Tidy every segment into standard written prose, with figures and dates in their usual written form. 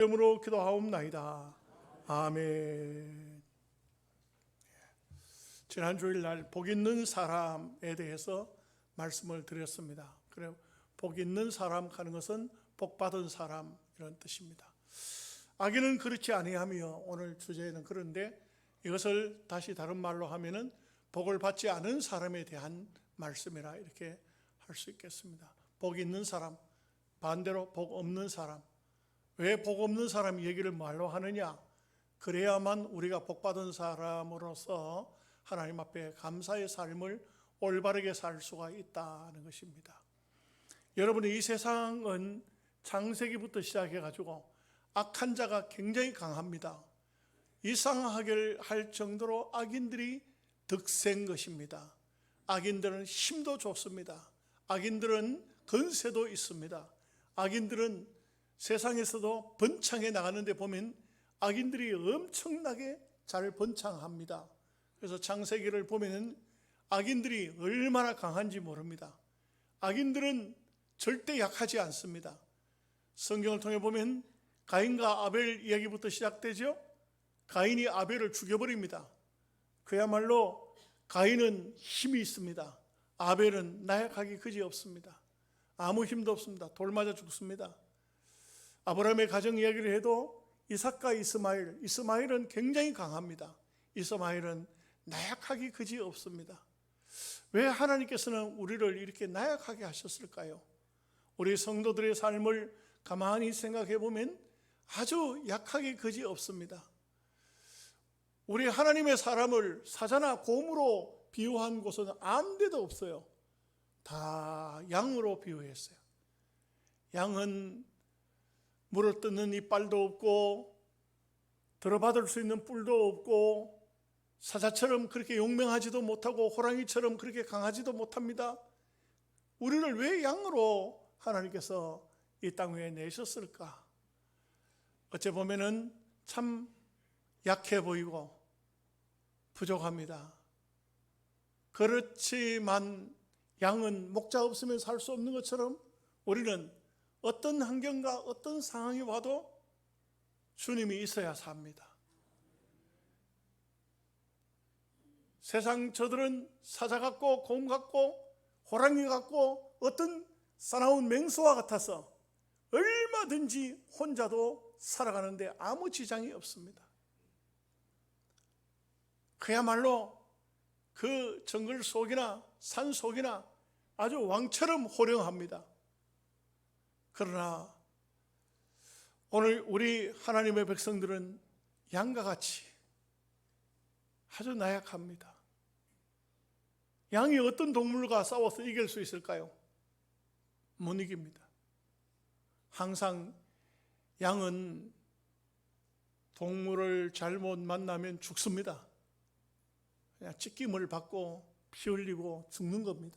이름으로 기도하옵나이다. 아멘. 지난 주일날 복 있는 사람에 대해서 말씀을 드렸습니다. 그래, 복 있는 사람 하는 것은 복 받은 사람 이런 뜻입니다. 악인은 그렇지 아니하며, 오늘 주제는 그런데 이것을 다시 다른 말로 하면은 복을 받지 않은 사람에 대한 말씀이라 이렇게 할 수 있겠습니다. 복 있는 사람, 반대로 복 없는 사람. 왜 복 없는 사람 얘기를 말로 하느냐? 그래야만 우리가 복 받은 사람으로서 하나님 앞에 감사의 삶을 올바르게 살 수가 있다는 것입니다. 여러분, 이 세상은 창세기부터 시작해가지고 악한 자가 굉장히 강합니다. 이상하게 할 정도로 악인들이 득세인 것입니다. 악인들은 힘도 좋습니다. 악인들은 건세도 있습니다. 악인들은 세상에서도 번창해 나가는데 보면 악인들이 엄청나게 잘 번창합니다. 그래서 창세기를 보면 악인들이 얼마나 강한지 모릅니다. 악인들은 절대 약하지 않습니다. 성경을 통해 보면 가인과 아벨 이야기부터 시작되죠. 가인이 아벨을 죽여버립니다. 그야말로 가인은 힘이 있습니다. 아벨은 나약하기 그지없습니다. 아무 힘도 없습니다. 돌 맞아 죽습니다. 아브라함의 가정 이야기를 해도 이삭과 이스마엘은 굉장히 강합니다. 이스마엘은 나약하기 그지없습니다. 왜 하나님께서는 우리를 이렇게 나약하게 하셨을까요? 우리 성도들의 삶을 가만히 생각해 보면 아주 약하기 그지없습니다. 우리 하나님의 사람을 사자나 곰으로 비유한 곳은 아무 데도 없어요. 다 양으로 비유했어요. 양은 물을 뜯는 이빨도 없고 들어받을 수 있는 뿔도 없고 사자처럼 그렇게 용맹하지도 못하고 호랑이처럼 그렇게 강하지도 못합니다. 우리를 왜 양으로 하나님께서 이 땅 위에 내셨을까? 어째 보면은 참 약해 보이고 부족합니다. 그렇지만 양은 목자 없으면 살 수 없는 것처럼 우리는 어떤 환경과 어떤 상황이 와도 주님이 있어야 삽니다. 세상 저들은 사자 같고 곰 같고 호랑이 같고 어떤 사나운 맹수와 같아서 얼마든지 혼자도 살아가는데 아무 지장이 없습니다. 그야말로 그 정글 속이나 산 속이나 아주 왕처럼 호령합니다. 그러나 오늘 우리 하나님의 백성들은 양과 같이 아주 나약합니다. 양이 어떤 동물과 싸워서 이길 수 있을까요? 못 이깁니다. 항상 양은 동물을 잘못 만나면 죽습니다. 그냥 찢김을 받고 피 흘리고 죽는 겁니다.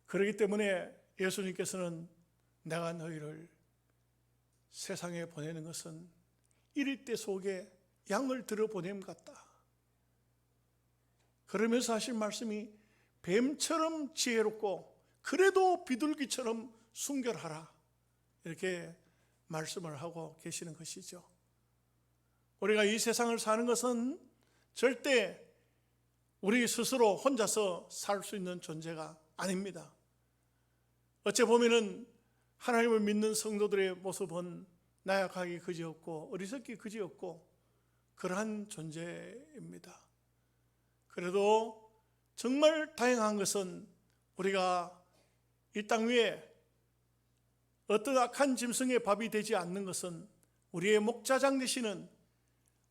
그렇기 때문에 예수님께서는 내가 너희를 세상에 보내는 것은 이릴대 속에 양을 들어보냄 같다. 그러면서 하신 말씀이 뱀처럼 지혜롭고 그래도 비둘기처럼 순결하라, 이렇게 말씀을 하고 계시는 것이죠. 우리가 이 세상을 사는 것은 절대 우리 스스로 혼자서 살 수 있는 존재가 아닙니다. 어째 보면은 하나님을 믿는 성도들의 모습은 나약하기 그지없고 어리석기 그지없고 그러한 존재입니다. 그래도 정말 다행한 것은 우리가 이 땅 위에 어떤 악한 짐승의 밥이 되지 않는 것은 우리의 목자장 되시는,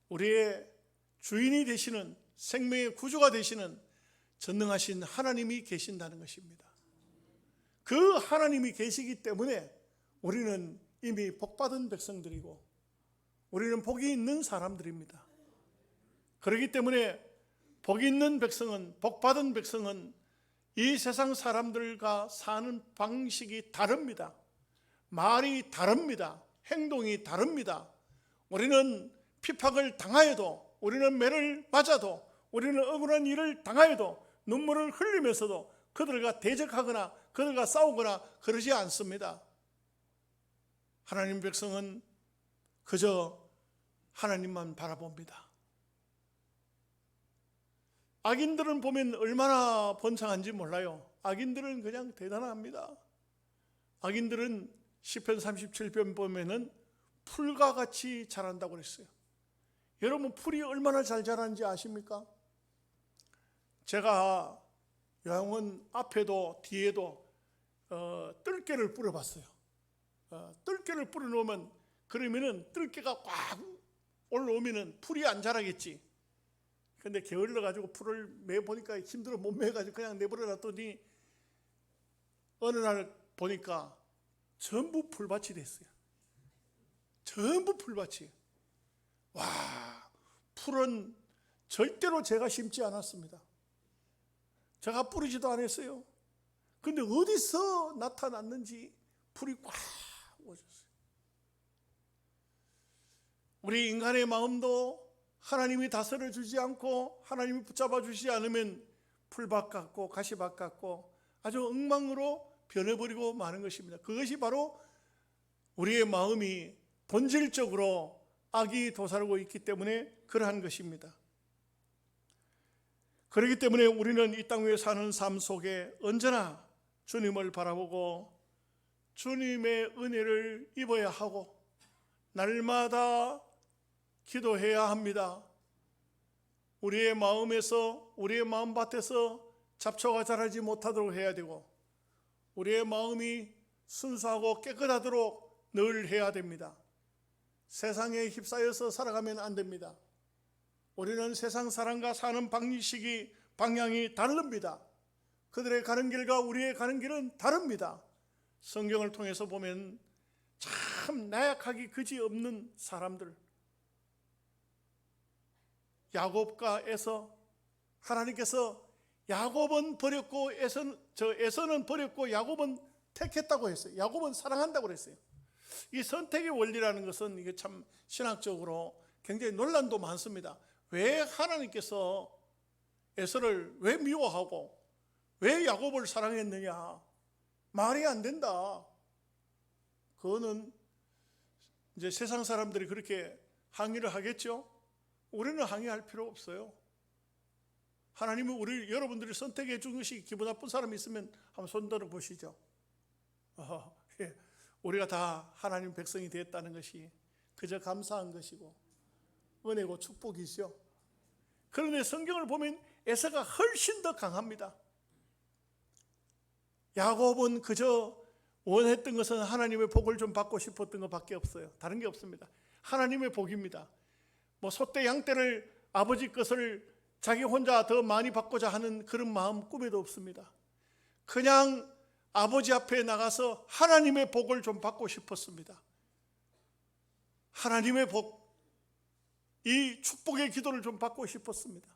우리의 주인이 되시는, 생명의 구주가 되시는 전능하신 하나님이 계신다는 것입니다. 그 하나님이 계시기 때문에 우리는 이미 복받은 백성들이고 우리는 복이 있는 사람들입니다. 그렇기 때문에 복이 있는 백성은, 복받은 백성은 이 세상 사람들과 사는 방식이 다릅니다. 말이 다릅니다. 행동이 다릅니다. 우리는 핍박을 당하여도, 우리는 매를 맞아도, 우리는 억울한 일을 당하여도 눈물을 흘리면서도 그들과 대적하거나 그들과 싸우거나 그러지 않습니다. 하나님 백성은 그저 하나님만 바라봅니다. 악인들은 보면 얼마나 번창한지 몰라요. 악인들은 그냥 대단합니다. 악인들은 시편 37편 보면은 풀과 같이 자란다고 그랬어요. 여러분, 풀이 얼마나 잘 자라는지 아십니까? 제가 요양원 앞에도 뒤에도 뜰개를 뿌려봤어요. 뜰개를 뿌려놓으면, 그러면은 뜰개가 꽉 올라오면은 풀이 안 자라겠지. 근데 게을러 가지고 풀을 매보니까 힘들어 못 매가지고 그냥 내버려 놨더니 어느 날 보니까 전부 풀밭이 됐어요. 전부 풀밭이. 와, 풀은 절대로 제가 심지 않았습니다. 제가 뿌리지도 않았어요. 근데 어디서 나타났는지 풀이 꽉 오졌어요. 우리 인간의 마음도 하나님이 다스려 주지 않고 하나님이 붙잡아 주시지 않으면 풀밭 같고 가시밭 같고 아주 엉망으로 변해버리고 마는 것입니다. 그것이 바로 우리의 마음이 본질적으로 악이 도사르고 있기 때문에 그러한 것입니다. 그렇기 때문에 우리는 이 땅 위에 사는 삶 속에 언제나 주님을 바라보고 주님의 은혜를 입어야 하고 날마다 기도해야 합니다. 우리의 마음에서, 우리의 마음밭에서 잡초가 자라지 못하도록 해야 되고 우리의 마음이 순수하고 깨끗하도록 늘 해야 됩니다. 세상에 휩싸여서 살아가면 안 됩니다. 우리는 세상 사람과 사는 방향이 다릅니다. 그들의 가는 길과 우리의 가는 길은 다릅니다. 성경을 통해서 보면 참 나약하기 그지없는 사람들, 야곱과 에서, 하나님께서 야곱은 버렸고 에서는 버렸고 야곱은 택했다고 했어요. 야곱은 사랑한다고 그랬어요. 이 선택의 원리라는 것은 이게 참 신학적으로 굉장히 논란도 많습니다. 왜 하나님께서 에서를 왜 미워하고 왜 야곱을 사랑했느냐? 말이 안 된다. 그거는 이제 세상 사람들이 그렇게 항의를 하겠죠. 우리는 항의할 필요 없어요. 하나님은 여러분들이 선택해 준 것이 기분 나쁜 사람이 있으면 한번 손들어 보시죠. 예. 우리가 다 하나님 백성이 되었다는 것이 그저 감사한 것이고 은혜고 축복이죠. 그런데 성경을 보면 에서가 훨씬 더 강합니다. 야곱은 그저 원했던 것은 하나님의 복을 좀 받고 싶었던 것밖에 없어요. 다른 게 없습니다. 하나님의 복입니다. 뭐 소떼 양떼를 아버지 것을 자기 혼자 더 많이 받고자 하는 그런 마음 꿈에도 없습니다. 그냥 아버지 앞에 나가서 하나님의 복을 좀 받고 싶었습니다. 하나님의 복, 이 축복의 기도를 좀 받고 싶었습니다.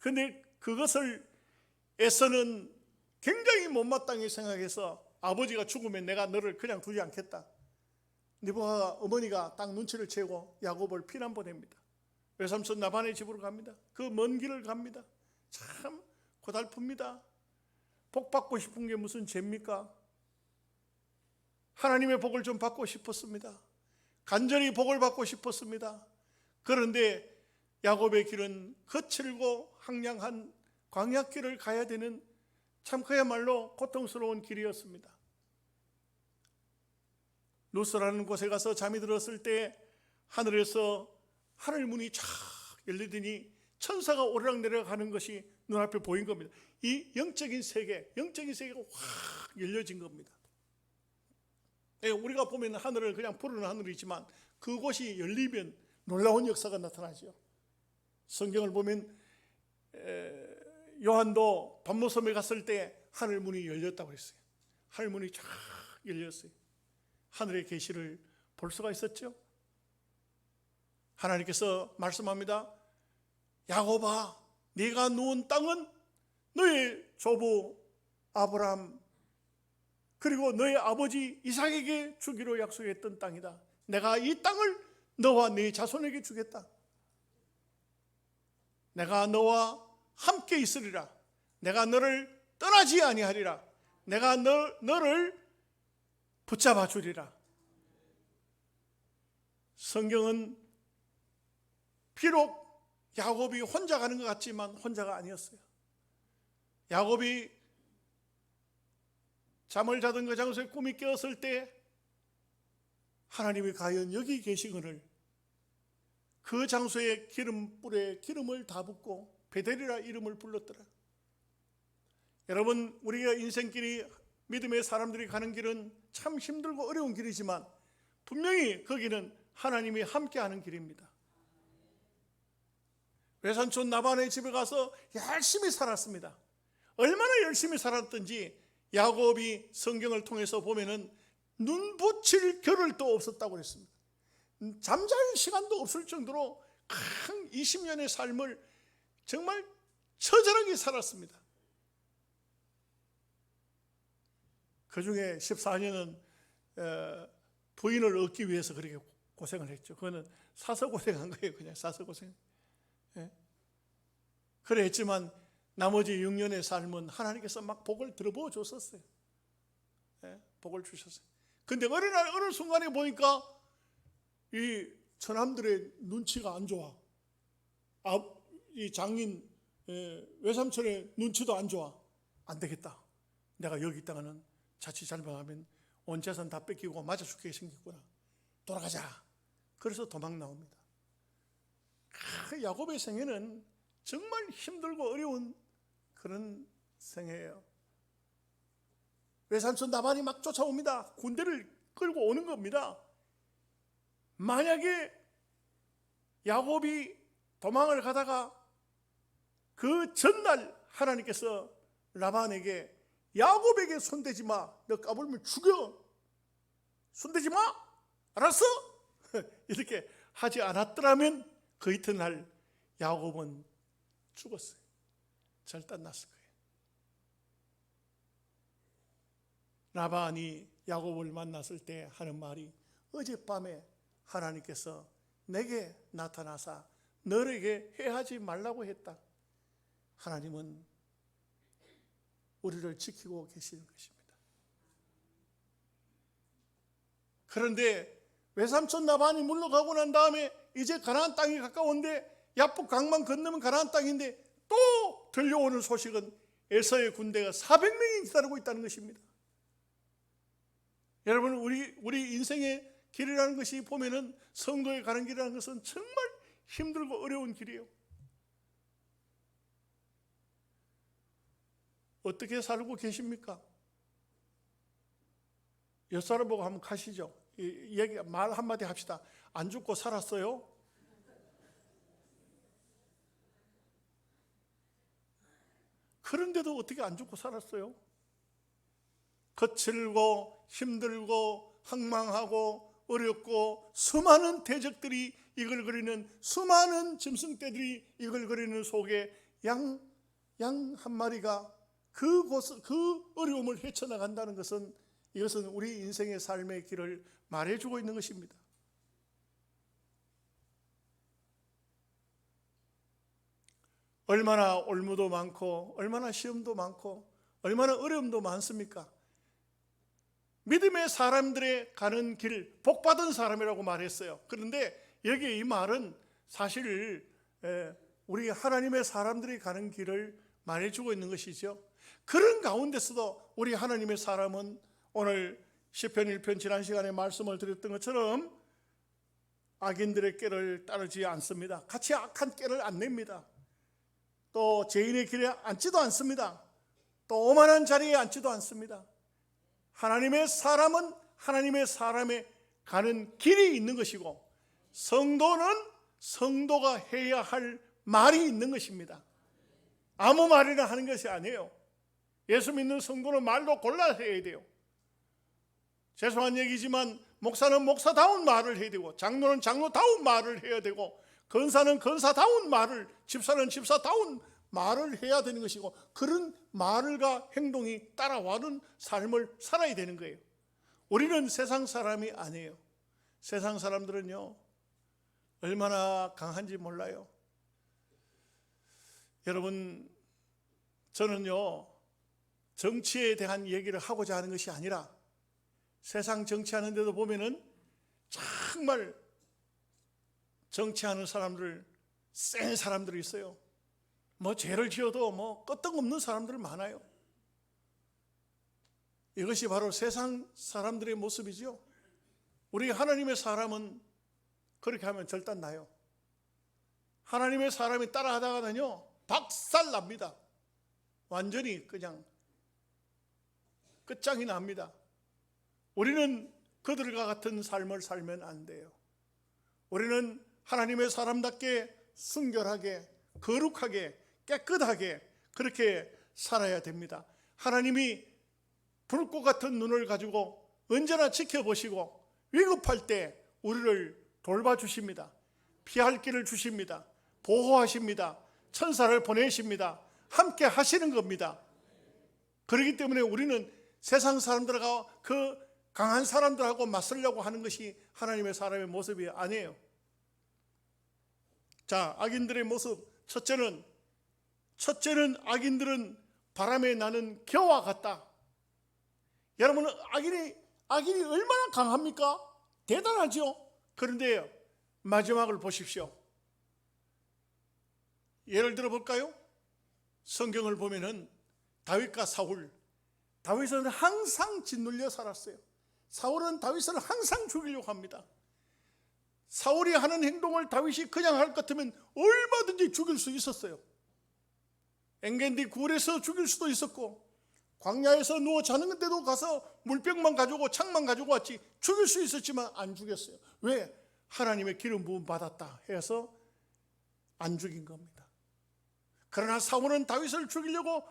그런데 그것을 에서는 굉장히 못마땅히 생각해서 아버지가 죽으면 내가 너를 그냥 두지 않겠다. 느보아 어머니가 딱 눈치를 채고 야곱을 피난 보냅니다. 외삼촌 라반의 집으로 갑니다. 그 먼 길을 갑니다. 참 고달픕니다. 복 받고 싶은 게 무슨 죄입니까? 하나님의 복을 좀 받고 싶었습니다. 간절히 복을 받고 싶었습니다. 그런데 야곱의 길은 거칠고 황량한 광야길을 가야 되는 참 그야말로 고통스러운 길이었습니다. 루스라는 곳에 가서 잠이 들었을 때 하늘에서 하늘 문이 쫙 열리더니 천사가 오르락 내려가는 것이 눈앞에 보인 겁니다. 이 영적인 세계가 확 열려진 겁니다. 우리가 보면 하늘을 그냥 푸른 하늘이지만 그곳이 열리면 놀라운 역사가 나타나죠. 성경을 보면 요한도 밤모섬에 갔을 때 하늘 문이 열렸다고 했어요. 하늘 문이 쫙 열렸어요. 하늘의 계시를 볼 수가 있었죠. 하나님께서 말씀합니다. 야곱아, 네가 누운 땅은 너의 조부 아브람 그리고 너의 아버지 이삭에게 주기로 약속했던 땅이다. 내가 이 땅을 너와 네 자손에게 주겠다. 내가 너와 함께 있으리라. 내가 너를 떠나지 아니하리라. 내가 너를 붙잡아 주리라. 성경은 비록 야곱이 혼자 가는 것 같지만 혼자가 아니었어요. 야곱이 잠을 자던 그 장소에 꿈이 깨었을 때 하나님이 과연 여기 계시거늘 그 장소에 기름불에 기름을 다 붓고 베델이라 이름을 불렀더라. 여러분, 우리가 인생길이 믿음의 사람들이 가는 길은 참 힘들고 어려운 길이지만 분명히 거기는 하나님이 함께하는 길입니다. 외삼촌 나반의 집에 가서 열심히 살았습니다. 얼마나 열심히 살았던지 야곱이 성경을 통해서 보면은 눈 붙일 겨를도 없었다고 그랬습니다. 잠잘 시간도 없을 정도로 큰 20년의 삶을 정말 처절하게 살았습니다. 그 중에 14년은 부인을 얻기 위해서 그렇게 고생을 했죠. 그거는 사서 고생한 거예요. 그냥 사서 고생. 예? 그래 했지만 나머지 6년의 삶은 하나님께서 막 복을 들어부어 줬었어요. 예? 복을 주셨어요. 근데 어느 순간에 보니까 이 처남들의 눈치가 안 좋아. 이 장인 외삼촌의 눈치도 안 좋아. 안 되겠다. 내가 여기 있다가는 자칫 잘못하면 온 재산 다 뺏기고 맞아 죽게 생겼구나. 돌아가자. 그래서 도망 나옵니다. 야곱의 생애는 정말 힘들고 어려운 그런 생애예요. 외삼촌 나반이 막 쫓아옵니다. 군대를 끌고 오는 겁니다. 만약에 야곱이 도망을 가다가 그 전날 하나님께서 라반에게 야곱에게 손대지 마. 너 까불면 죽여. 손대지 마. 알았어? 이렇게 하지 않았더라면 그 이튿날 야곱은 죽었어요. 절단났을 거예요. 라반이 야곱을 만났을 때 하는 말이 어젯밤에 하나님께서 내게 나타나사 너에게 해하지 말라고 했다. 하나님은 우리를 지키고 계시는 것입니다. 그런데 외삼촌 나반이 물러가고 난 다음에 이제 가나안 땅이 가까운데 야복 강만 건너면 가나안 땅인데 또 들려오는 소식은 에서의 군대가 400명이 기다리고 있다는 것입니다. 여러분, 우리 인생의 길이라는 것이 보면은 성도에 가는 길이라는 것은 정말 힘들고 어려운 길이에요. 어떻게 살고 계십니까? 옆사람 보고 한번 가시죠. 말 한마디 합시다. 안 죽고 살았어요? 그런데도 어떻게 안 죽고 살았어요? 거칠고 힘들고 황망하고 어렵고 수많은 대적들이 이글거리는, 수많은 짐승떼들이 이글거리는 속에 양 한 마리가 그 어려움을 헤쳐나간다는 것은, 이것은 우리 인생의 삶의 길을 말해주고 있는 것입니다. 얼마나 올무도 많고 얼마나 시험도 많고 얼마나 어려움도 많습니까? 믿음의 사람들의 가는 길, 복받은 사람이라고 말했어요. 그런데 여기 이 말은 사실 우리 하나님의 사람들이 가는 길을 말해주고 있는 것이죠. 그런 가운데서도 우리 하나님의 사람은 오늘 시편 1편 지난 시간에 말씀을 드렸던 것처럼 악인들의 꾀를 따르지 않습니다. 같이 악한 꾀를 안 냅니다. 또 죄인의 길에 앉지도 않습니다. 또 오만한 자리에 앉지도 않습니다. 하나님의 사람은 하나님의 사람의 가는 길이 있는 것이고, 성도는 성도가 해야 할 말이 있는 것입니다. 아무 말이나 하는 것이 아니에요. 예수 믿는 성도는 말도 골라 해야 돼요. 죄송한 얘기지만 목사는 목사다운 말을 해야 되고, 장로는 장로다운 말을 해야 되고, 권사는 권사다운 말을, 집사는 집사다운 말을 해야 되는 것이고, 그런 말과 행동이 따라와는 삶을 살아야 되는 거예요. 우리는 세상 사람이 아니에요. 세상 사람들은요, 얼마나 강한지 몰라요. 여러분, 저는요, 정치에 대한 얘기를 하고자 하는 것이 아니라, 세상 정치하는 데도 보면은 정말 정치하는 사람들, 센 사람들이 있어요. 뭐 죄를 지어도 뭐 끄떡없는 사람들 많아요. 이것이 바로 세상 사람들의 모습이지요. 우리 하나님의 사람은 그렇게 하면 절단나요. 하나님의 사람이 따라하다가는요 박살납니다. 완전히 그냥 끝장이 납니다. 우리는 그들과 같은 삶을 살면 안 돼요. 우리는 하나님의 사람답게 순결하게 거룩하게 깨끗하게 그렇게 살아야 됩니다. 하나님이 불꽃 같은 눈을 가지고 언제나 지켜보시고 위급할 때 우리를 돌봐주십니다. 피할 길을 주십니다. 보호하십니다. 천사를 보내십니다. 함께 하시는 겁니다. 그렇기 때문에 우리는 세상 사람들과 그 강한 사람들하고 맞서려고 하는 것이 하나님의 사람의 모습이 아니에요. 자, 악인들의 모습 첫째는 악인들은 바람에 나는 겨와 같다. 여러분, 악인이 얼마나 강합니까? 대단하죠. 그런데 마지막을 보십시오. 예를 들어 볼까요? 성경을 보면은 다윗과 사울, 다윗은 항상 짓눌려 살았어요. 사울은 다윗을 항상 죽이려고 합니다. 사울이 하는 행동을 다윗이 그냥 할 것 같으면 얼마든지 죽일 수 있었어요. 엔게디 굴에서 죽일 수도 있었고, 광야에서 누워 자는 데도 가서 물병만 가지고 창만 가지고 왔지 죽일 수 있었지만 안 죽였어요. 왜? 하나님의 기름 부음 받았다 해서 안 죽인 겁니다. 그러나 사울은 다윗을 죽이려고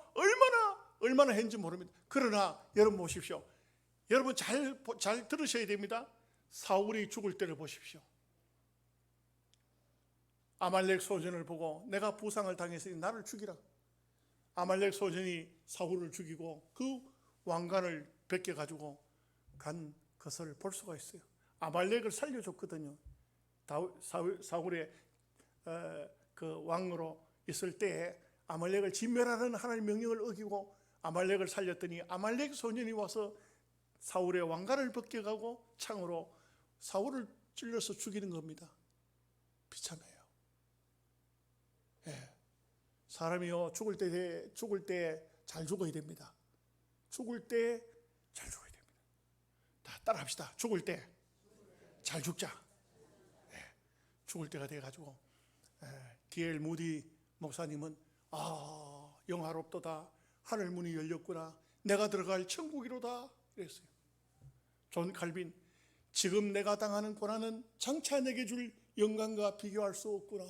얼마나 했는지 모릅니다. 그러나 여러분 보십시오. 여러분 잘 들으셔야 됩니다. 사울이 죽을 때를 보십시오. 아말렉 소전을 보고 내가 부상을 당했으니 나를 죽이라. 아말렉 소전이 사울을 죽이고 그 왕관을 벗겨가지고 간 것을 볼 수가 있어요. 아말렉을 살려줬거든요. 사울의 그 왕으로 있을 때 아말렉을 진멸하는 하나님의 명령을 어기고 아말렉을 살렸더니 아말렉 소년이 와서 사울의 왕관을 벗겨가고 창으로 사울을 찔러서 죽이는 겁니다. 비참해요. 예. 사람이요 죽을 때 잘 죽어야 됩니다. 죽을 때 잘 죽어야 됩니다. 다 따라합시다. 죽을 때 잘 죽자. 예. 죽을 때가 돼가지고 D.L. 무디 목사님은 영화롭도다. 하늘 문이 열렸구나. 내가 들어갈 천국이로다. 그랬어요. 존 칼빈, 지금 내가 당하는 고난은 장차 내게 줄 영광과 비교할 수 없구나.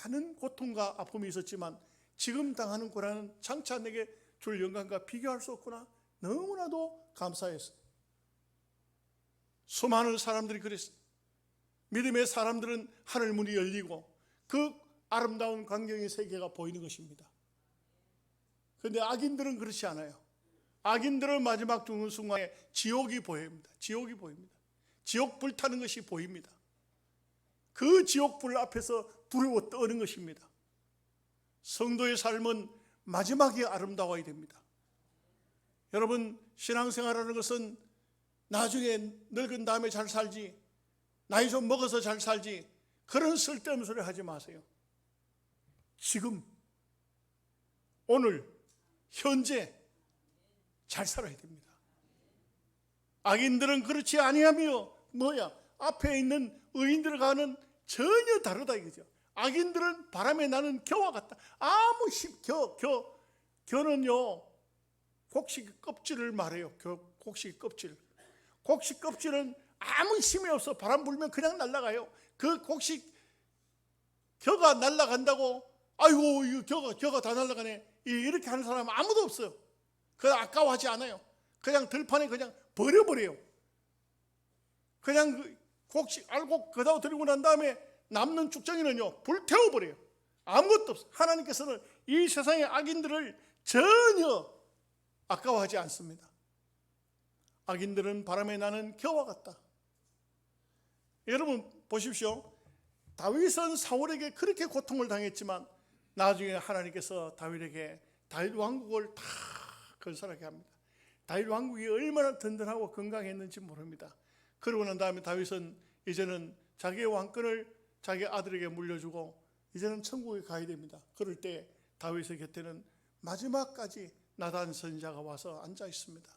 많은 고통과 아픔이 있었지만 지금 당하는 고난은 장차 내게 줄 영광과 비교할 수 없구나. 너무나도 감사했어요. 수많은 사람들이 그랬어요. 믿음의 사람들은 하늘 문이 열리고 그 아름다운 광경의 세계가 보이는 것입니다. 그런데 악인들은 그렇지 않아요. 악인들은 마지막 죽는 순간에 지옥이 보입니다. 지옥이 보입니다. 지옥 불 타는 것이 보입니다. 그 지옥 불 앞에서 두려워 떠는 것입니다. 성도의 삶은 마지막에 아름다워야 됩니다. 여러분, 신앙생활하는 것은 나중에 늙은 다음에 잘 살지, 나이 좀 먹어서 잘 살지, 그런 쓸데없는 소리 하지 마세요. 지금, 오늘, 현재 잘 살아야 됩니다. 악인들은 그렇지 아니하며 앞에 있는 의인들과는 전혀 다르다 이거죠. 악인들은 바람에 나는 겨와 같다. 겨는요 곡식 껍질을 말해요. 곡식 껍질. 곡식 껍질은 아무 힘이 없어. 바람 불면 그냥 날아가요. 그 곡식 겨가 날아간다고 아이고 이 겨가 다 날아가네 이렇게 하는 사람은 아무도 없어요. 그냥 아까워하지 않아요. 그냥 들판에 그냥 버려버려요. 그냥 그 곡식 알고 그다음 들고 난 다음에 남는 쭉정이는요 불태워버려요. 아무것도 없어요. 하나님께서는 이 세상의 악인들을 전혀 아까워하지 않습니다. 악인들은 바람에 나는 겨와 같다. 여러분 보십시오. 다윗은 사울에게 그렇게 고통을 당했지만 나중에 하나님께서 다윗에게 다윗 왕국을 다 건설하게 합니다. 다윗 왕국이 얼마나 든든하고 건강했는지 모릅니다. 그러고 난 다음에 다윗은 이제는 자기의 왕권을 자기 아들에게 물려주고 이제는 천국에 가야 됩니다. 그럴 때 다윗의 곁에는 마지막까지 나단 선지자가 와서 앉아 있습니다.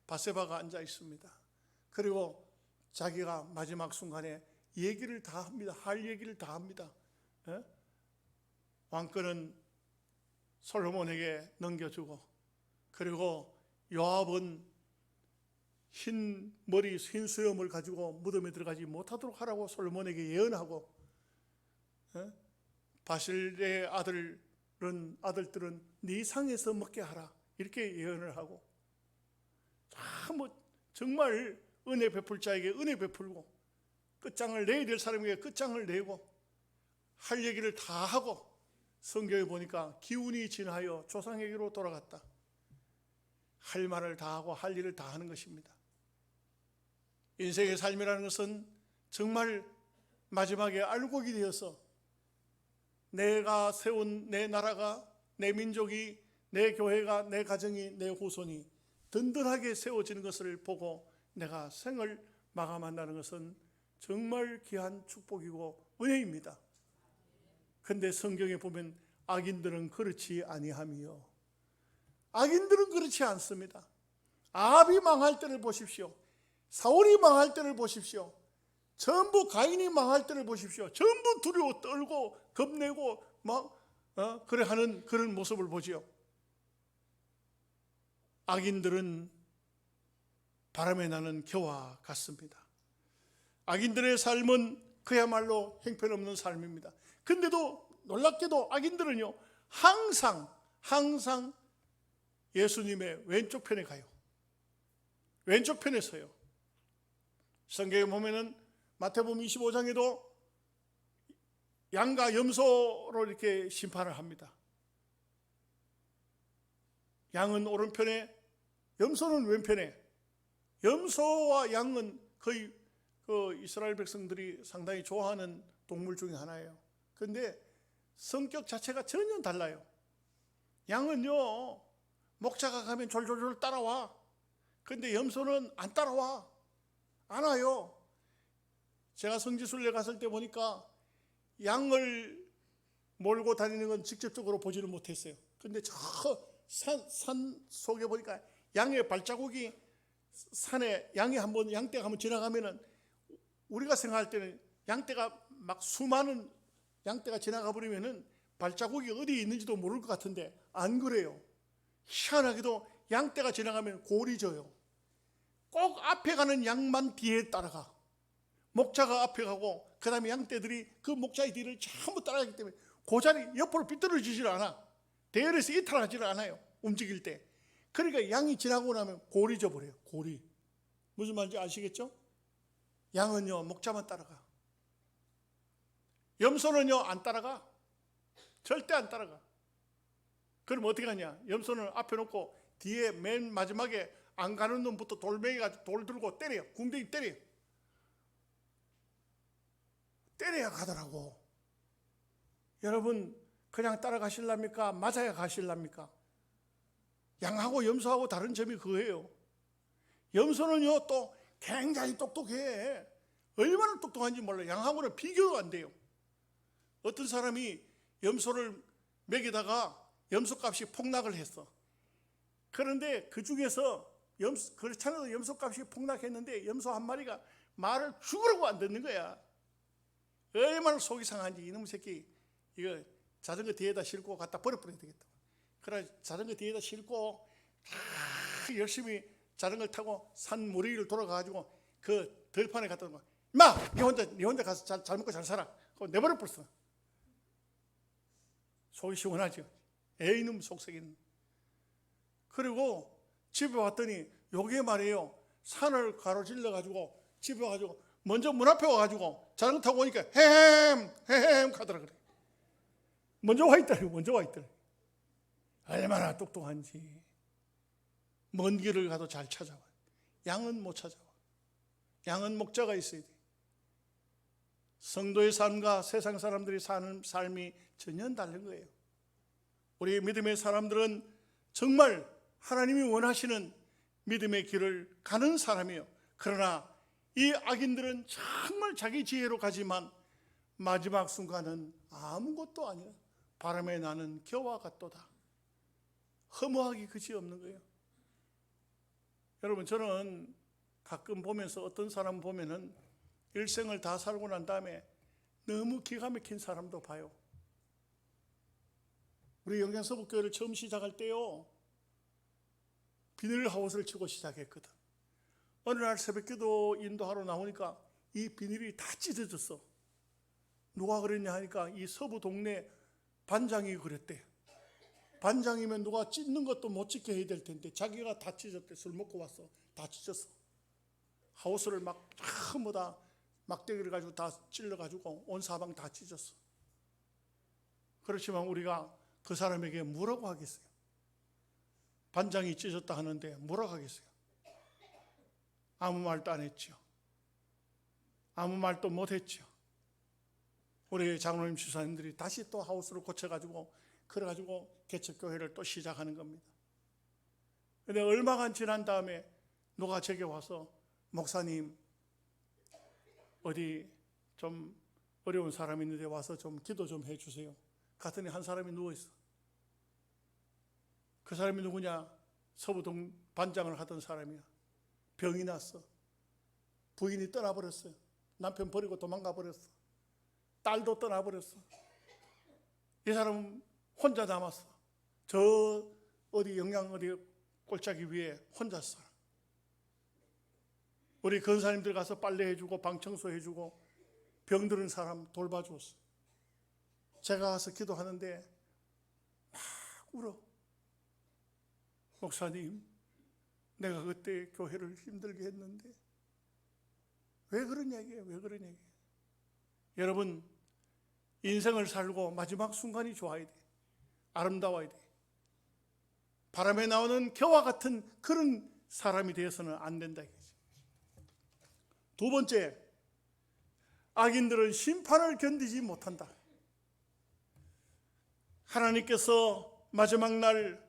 바세바가 앉아 있습니다. 그리고 자기가 마지막 순간에 얘기를 다 합니다. 할 얘기를 다 합니다. 왕권은 솔로몬에게 넘겨주고, 그리고 요압은 흰 머리, 흰 수염을 가지고 무덤에 들어가지 못하도록 하라고 솔로몬에게 예언하고, 바실의 아들들은 네 상에서 먹게 하라, 이렇게 예언을 하고, 정말 은혜 베풀 자에게 은혜 베풀고, 끝장을 내야 될 사람에게 끝장을 내고, 할 얘기를 다 하고, 성경에 보니까 기운이 진하여 조상에게로 돌아갔다. 할 말을 다 하고 할 일을 다 하는 것입니다. 인생의 삶이라는 것은 정말 마지막에 알곡이 되어서 내가 세운 내 나라가, 내 민족이, 내 교회가, 내 가정이, 내 후손이 든든하게 세워지는 것을 보고 내가 생을 마감한다는 것은 정말 귀한 축복이고 은혜입니다. 그런데 성경에 보면 악인들은 그렇지 아니하며, 악인들은 그렇지 않습니다. 아합이 망할 때를 보십시오. 사울이 망할 때를 보십시오. 전부 가인이 망할 때를 보십시오. 전부 두려워 떨고 겁내고 그래 하는 그런 모습을 보지요. 악인들은 바람에 나는 겨와 같습니다. 악인들의 삶은 그야말로 형편없는 삶입니다. 근데도 놀랍게도 악인들은요, 항상 예수님의 왼쪽 편에 가요. 왼쪽 편에 서요. 성경에 보면은 마태복음 25장에도 양과 염소로 이렇게 심판을 합니다. 양은 오른편에, 염소는 왼편에. 염소와 양은 거의 이스라엘 백성들이 상당히 좋아하는 동물 중에 하나예요. 그런데 성격 자체가 전혀 달라요. 양은요, 목자가 가면 졸졸졸 따라와. 그런데 염소는 안 따라와. 안 와요. 제가 성지순례 갔을 때 보니까 양을 몰고 다니는 건 직접적으로 보지는 못했어요. 그런데 저 산 속에 보니까 양의 발자국이, 산에 양이 양떼가 한번 지나가면은, 우리가 생각할 때는 양떼가 막 수많은 양떼가 지나가 버리면은 발자국이 어디에 있는지도 모를 것 같은데 안 그래요. 희한하게도 양떼가 지나가면 골이 져요. 꼭 앞에 가는 양만 뒤에 따라가. 목자가 앞에 가고 그 다음에 양떼들이 그 목자의 뒤를 전부 따라가기 때문에 그 자리 옆으로 삐뚤어지질 않아. 대열에서 이탈하지를 않아요, 움직일 때. 그러니까 양이 지나고 나면 골이 져버려요. 골이. 무슨 말인지 아시겠죠? 양은요, 목자만 따라가. 염소는요, 안 따라가. 절대 안 따라가. 그럼 어떻게 하냐? 염소는 앞에 놓고 뒤에 맨 마지막에 안 가는 놈부터 돌멩이가 돌 들고 때려요. 궁뎅이 때려요. 때려야 가더라고. 여러분, 그냥 따라가실랍니까? 맞아야 가실랍니까? 양하고 염소하고 다른 점이 그거예요. 염소는요, 또 굉장히 똑똑해. 얼마나 똑똑한지 몰라요. 양하고는 비교가 안 돼요. 어떤 사람이 염소를 먹이다가 염소값이 폭락을 했어. 그런데 그 중에서 그렇잖아도 염소값이 폭락했는데 염소 한 마리가 말을 죽으라고 안 듣는 거야. 얼마나 속이 상한지. 이놈 새끼 이거 자전거 뒤에다 싣고 갖다 버려버려야 되겠다. 그래 자전거 뒤에다 싣고 열심히 자전거를 타고 산 모래위를 돌아가가지고 그 들판에 갖다 놓고, 임마! 네 혼자 가서 잘 먹고 잘 살아. 그거 내버려버렸어. 속이 시원하죠. 이놈 속썩이는. 그리고 집에 왔더니 요게 말이에요, 산을 가로질러가지고 집에 와가지고 먼저 문 앞에 와가지고 자전거 타고 오니까 햄 가더라 그래. 먼저 와 있더라. 얼마나 똑똑한지. 먼 길을 가도 잘 찾아와. 양은 못 찾아와. 양은 목자가 있어야 돼. 성도의 삶과 세상 사람들이 사는 삶이 전혀 다른 거예요. 우리 믿음의 사람들은 정말 하나님이 원하시는 믿음의 길을 가는 사람이에요. 그러나 이 악인들은 정말 자기 지혜로 가지만 마지막 순간은 아무것도 아니라 바람에 나는 겨와 같도다. 허무하기 그지없는 거예요. 여러분, 저는 가끔 보면서 어떤 사람 보면은 일생을 다 살고 난 다음에 너무 기가 막힌 사람도 봐요. 우리 영양서북교회를 처음 시작할 때요, 비닐하우스를 치고 시작했거든. 어느 날 새벽기도 인도하러 나오니까 이 비닐이 다 찢어졌어. 누가 그랬냐 하니까 이 서부 동네 반장이 그랬대. 반장이면 누가 찢는 것도 못 찢게 해야 될 텐데 자기가 다 찢었대. 술 먹고 왔어. 다 찢었어. 하우스를 막 전부 다 막대기를 가지고 다 찔러가지고 온 사방 다 찢었어. 그렇지만 우리가 그 사람에게 뭐라고 하겠어요? 반장이 찢었다 하는데 뭐라고 하겠어요? 아무 말도 안 했죠. 아무 말도 못 했죠. 우리 장로님 주사님들이 다시 또 하우스를 고쳐가지고 그래가지고 개척교회를 또 시작하는 겁니다. 근데 얼마간 지난 다음에 누가 제게 와서 목사님 어디 좀 어려운 사람이 있는데 와서 좀 기도 좀 해주세요. 갔더니 한 사람이 누워있어. 그 사람이 누구냐? 서부동 반장을 하던 사람이야. 병이 났어. 부인이 떠나버렸어요. 남편 버리고 도망가 버렸어. 딸도 떠나버렸어. 이 사람은 혼자 남았어. 저 어디 영양 어디 골짜기 위에 혼자 살아. 우리 근사님들 가서 빨래해주고 방청소해주고 병들은 사람 돌봐줬어. 제가 가서 기도하는데 막 울어. 목사님, 내가 그때 교회를 힘들게 했는데 왜 그러냐 이게, 왜 그러냐 이게. 여러분, 인생을 살고 마지막 순간이 좋아야 돼. 아름다워야 돼. 바람에 나오는 겨와 같은 그런 사람이 되어서는 안 된다 이거지. 두 번째, 악인들은 심판을 견디지 못한다. 하나님께서 마지막 날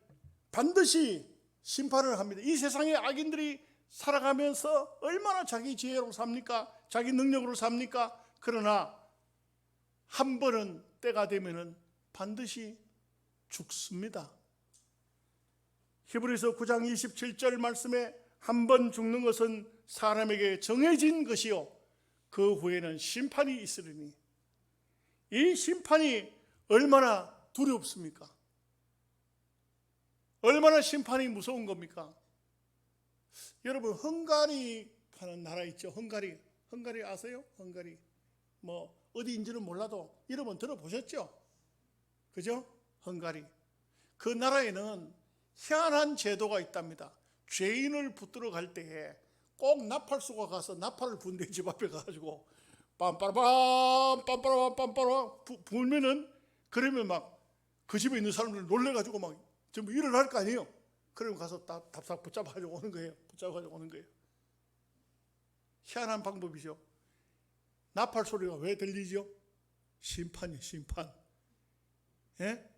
반드시 심판을 합니다. 이 세상에 악인들이 살아가면서 얼마나 자기 지혜로 삽니까? 자기 능력으로 삽니까? 그러나 한 번은 때가 되면은 반드시 죽습니다. 히브리서 9장 27절 말씀에 한 번 죽는 것은 사람에게 정해진 것이요 그 후에는 심판이 있으리니, 이 심판이 얼마나 두렵습니까? 얼마나 심판이 무서운 겁니까? 여러분, 헝가리 하는 나라 있죠. 헝가리 아세요? 헝가리 뭐 어디인지는 몰라도 이름은 들어보셨죠? 그죠? 헝가리. 그 나라에는 희한한 제도가 있답니다. 죄인을 붙들어 갈 때에 꼭 나팔수가 가서 나팔을 분대 집 앞에 가가지고 빰빠라밤 빰빠라밤 빰빠라밤 불면은, 그러면 막 그 집에 있는 사람들 놀래가지고 막 전부 일어날 거 아니에요. 그러면 가서 답답 붙잡아가지고 오는 거예요. 붙잡아가지고 오는 거예요. 희한한 방법이죠. 나팔 소리가 왜 들리죠? 심판이에요, 심판. 예?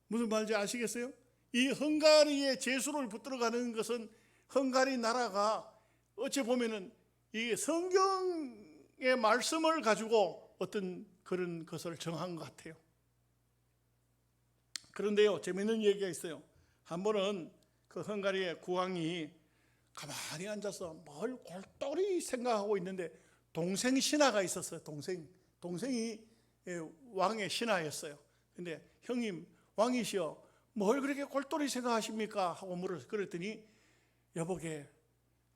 무슨 말인지 아시겠어요? 이 헝가리의 제수를 붙들어 가는 것은 헝가리 나라가 어찌 보면은 이 성경의 말씀을 가지고 어떤 그런 것을 정한 것 같아요. 그런데요, 재밌는 얘기가 있어요. 한 번은 그 헝가리의 국왕이 가만히 앉아서 뭘 골똘히 생각하고 있는데 동생 신하가 있었어요. 동생이 왕의 신하였어요. 근데 형님, 왕이시여, 뭘 그렇게 골똘히 생각하십니까? 하고 물었어요. 그랬더니 여보게,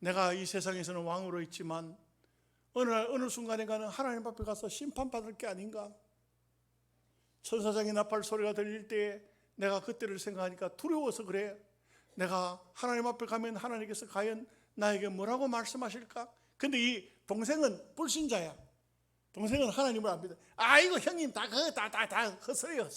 내가 이 세상에서는 왕으로 있지만 어느 날 어느 순간에가는 하나님 앞에 가서 심판받을 게 아닌가? 천사장의 나팔 소리가 들릴 때 내가 그때를 생각하니까 두려워서 그래. 내가 하나님 앞에 가면 하나님께서 과연 나에게 뭐라고 말씀하실까? 근데 이 동생은 불신자야. 동생은 하나님을 안 믿어. 아이고 형님, 다 헛소리요.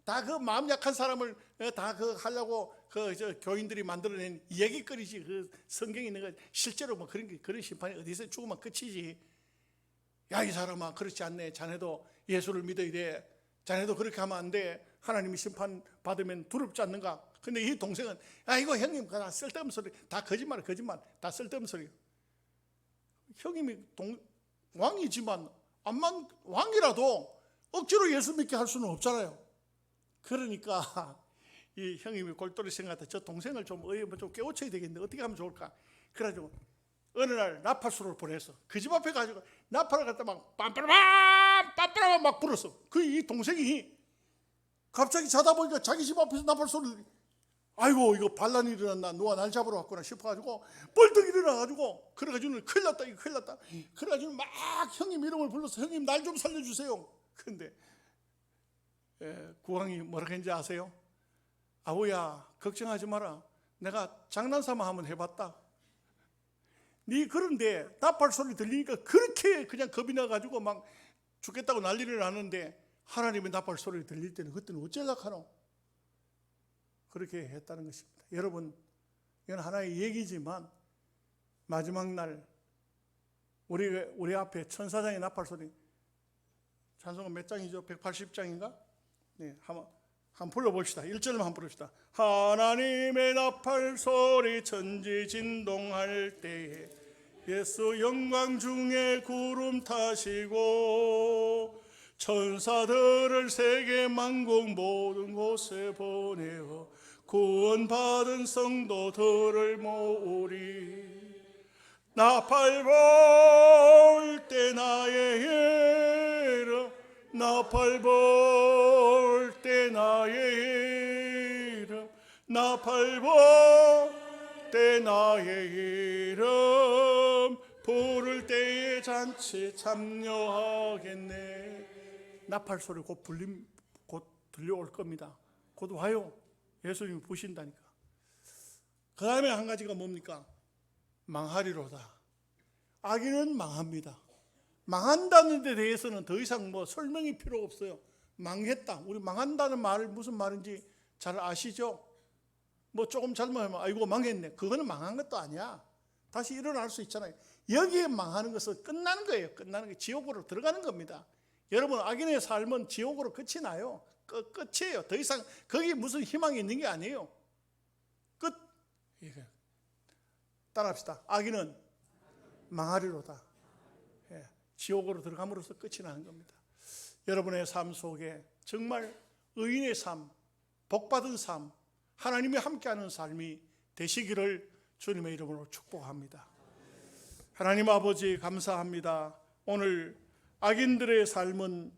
다 그 마음 약한 사람을 다 그 하려고 저 교인들이 만들어낸 얘기거리지. 그 성경에 있는 거 실제로 뭐 그런 심판이 어디서 죽으면 끝이지. 야, 이 사람아, 그렇지 않네. 자네도 예수를 믿어야 돼. 자네도 그렇게 하면 안 돼. 하나님이 심판 받으면 두렵지 않는가? 근데 이 동생은 아이고 형님, 다 쓸데없는 소리. 다 거짓말. 다 쓸데없는 소리. 형님이 왕이지만 암만 왕이라도 억지로 예수 믿게 할 수는 없잖아요. 그러니까 이 형님이 골똘히 생각했다. 저 동생을 좀 깨우쳐야 되겠는데 어떻게 하면 좋을까? 그래가지고 어느 날 나팔소를 보내서 그 집 앞에 가지고 나팔을 갖다 막 빰빠라밤 빰빠라밤 막 불었어. 그 이 동생이 갑자기 자다 보니까 자기 집 앞에서 나팔소리를, 아이고 이거 반란이 일어났나, 누가 날 잡으러 왔구나 싶어가지고 벌떡 일어나가지고, 그래가지고 큰일 났다 이거 큰일 났다. 그래가지고 막 형님 이름을 불러서 형님 날 좀 살려주세요. 근데 국왕이 뭐라고 했는지 아세요? 아우야 걱정하지 마라, 내가 장난삼아 한번 해봤다. 네 그런데 나팔 소리 들리니까 그렇게 그냥 겁이 나가지고 막 죽겠다고 난리를 나는데 하나님의 나팔 소리 들릴 때는 그때는 어쩌려고 하노? 그렇게 했다는 것입니다. 여러분, 이건 하나의 얘기지만 마지막 날 우리 앞에 천사장의 나팔 소리, 찬송가 몇 장이죠? 180장인가? 네, 한번 불러봅시다. 1절만 한번 부릅시다. 하나님의 나팔 소리 천지 진동할 때에 예수 영광 중에 구름 타시고 천사들을 세계 만국 모든 곳에 보내어 구원받은 성도들을 모으리. 나팔 불 때 나의 이름, 나팔 불 때 나의 이름, 나팔 불 때 나의 이름, 부를 때에 잔치 참여하겠네. 나팔 소리 곧 들려올 겁니다. 곧 와요. 예수님이 부신다니까. 그 다음에 한 가지가 뭡니까? 망하리로다. 악인은 망합니다. 망한다는 데 대해서는 더 이상 설명이 필요 없어요. 망했다. 우리 망한다는 말 무슨 말인지 잘 아시죠? 조금 잘못하면 아이고 망했네. 그거는 망한 것도 아니야. 다시 일어날 수 있잖아요. 여기에 망하는 것은 끝나는 거예요. 끝나는 게 지옥으로 들어가는 겁니다. 여러분, 악인의 삶은 지옥으로 끝이 나요. 끝이에요. 더 이상 거기 무슨 희망이 있는 게 아니에요. 끝. 따라합시다. 악인은 망하리로다. 지옥으로 들어감으로써 끝이 나는 겁니다. 여러분의 삶 속에 정말 의인의 삶, 복받은 삶, 하나님이 함께하는 삶이 되시기를 주님의 이름으로 축복합니다. 하나님 아버지 감사합니다. 오늘 악인들의 삶은